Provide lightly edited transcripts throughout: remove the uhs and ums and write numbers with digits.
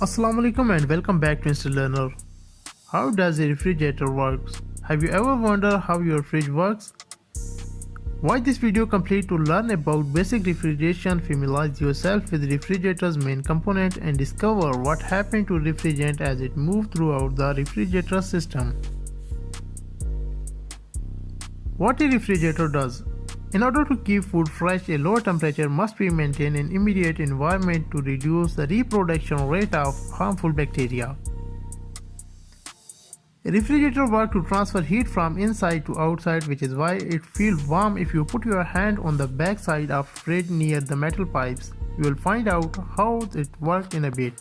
Assalamu alaikum and welcome back to Instant Learner. How does a refrigerator work? Have you ever wondered how your fridge works? Watch this video complete to learn about basic refrigeration, familiarize yourself with the refrigerator's main component and discover what happened to refrigerant as it moved throughout the refrigerator system. What a refrigerator does. In order to keep food fresh, a low temperature must be maintained in immediate environment to reduce the reproduction rate of harmful bacteria. A refrigerator works to transfer heat from inside to outside, which is why it feels warm if you put your hand on the back side of fridge near the metal pipes. You will find out how it works in a bit.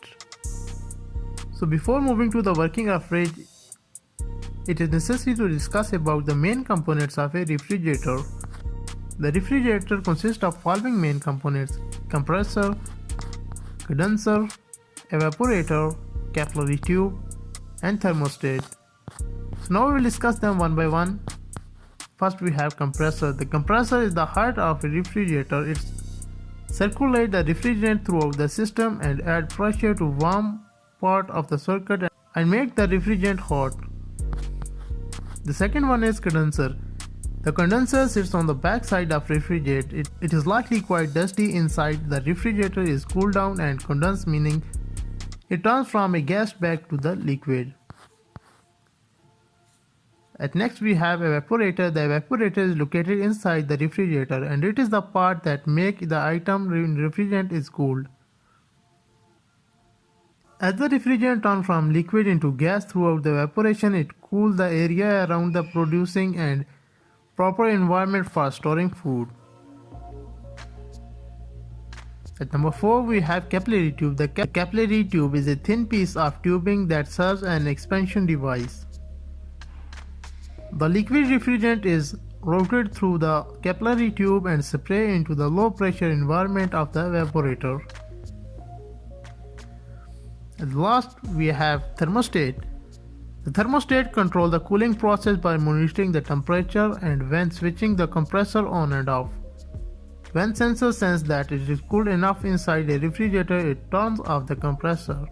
So before moving to the working of fridge, it is necessary to discuss about the main components of a refrigerator. The refrigerator consists of following main components: compressor, condenser, evaporator, capillary tube, and thermostat. So now we will discuss them one by one. First we have compressor. The compressor is the heart of a refrigerator. It circulates the refrigerant throughout the system and adds pressure to warm part of the circuit and make the refrigerant hot. The second one is condenser. The condenser sits on the back side of refrigerator. It is likely quite dusty inside. The refrigerator is cooled down and condensed, meaning it turns from a gas back to the liquid. At next we have evaporator. The evaporator is located inside the refrigerator and it is the part that makes the item in refrigerant is cooled. As the refrigerant turns from liquid into gas throughout the evaporation, it cools the area around the producing and proper environment for storing food. At number 4 we have capillary tube. The capillary tube is a thin piece of tubing that serves as an expansion device. The liquid refrigerant is routed through the capillary tube and sprayed into the low pressure environment of the evaporator. At last we have thermostat. The thermostat controls the cooling process by monitoring the temperature and when switching the compressor on and off. When sensor sense that it is cool enough inside a refrigerator, it turns off the compressor.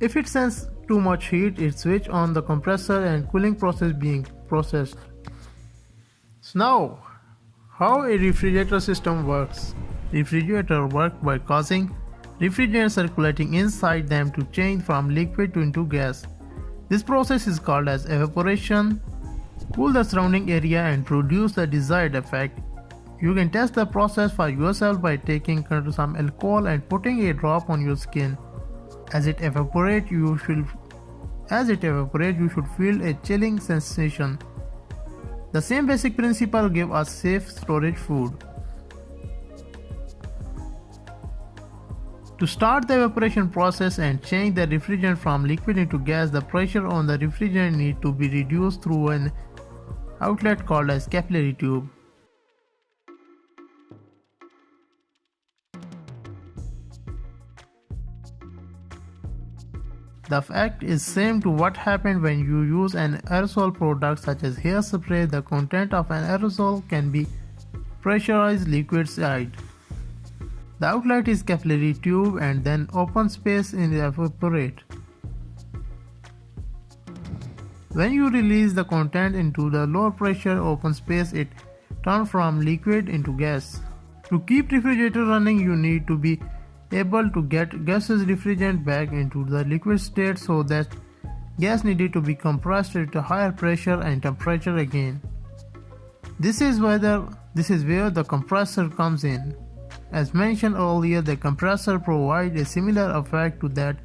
If it senses too much heat, it switches on the compressor and cooling process being processed. So now, how a refrigerator system works. Refrigerator works by causing refrigerant circulating inside them to change from liquid to into gas. This process is called as evaporation. Cool the surrounding area and produce the desired effect. You can test the process for yourself by taking some alcohol and putting a drop on your skin. As it evaporates, you should feel a chilling sensation. The same basic principle gives us safe storage food. To start the evaporation process and change the refrigerant from liquid into gas, the pressure on the refrigerant needs to be reduced through an outlet called as capillary tube. The effect is same to what happened when you use an aerosol product such as hairspray. The content of an aerosol can be pressurized liquid side. The outlet is capillary tube and then open space in the evaporate. When you release the content into the lower pressure open space, it turns from liquid into gas. To keep refrigerator running, you need to be able to get gaseous refrigerant back into the liquid state, so that gas needed to be compressed at a higher pressure and temperature again. This is where the compressor comes in. As mentioned earlier, the compressor provides a similar effect to that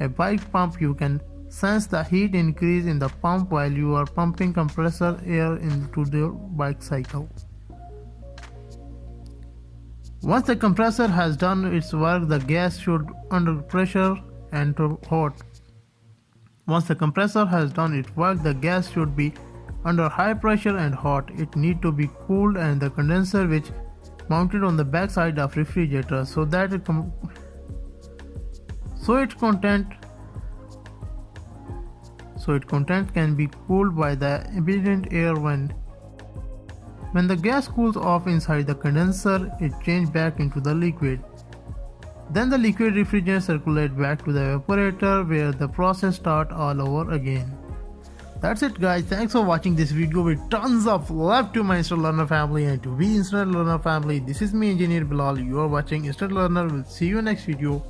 a bike pump. You can sense the heat increase in the pump while you are pumping compressor air into the bike cycle. Once the compressor has done its work, the gas should under pressure and hot. Once the compressor has done its work, the gas should be under high pressure and hot. It needs to be cooled and the condenser which mounted on the back side of refrigerator so that its content can be cooled by the ambient air. When the gas cools off inside the condenser, it changes back into the liquid. Then the liquid refrigerant circulates back to the evaporator where the process starts all over again. That's it guys, thanks for watching this video with tons of love to my Instant Learner family and to be Instant Learner family. This is me Engineer Bilal, you are watching Instant Learner. We'll see you next video.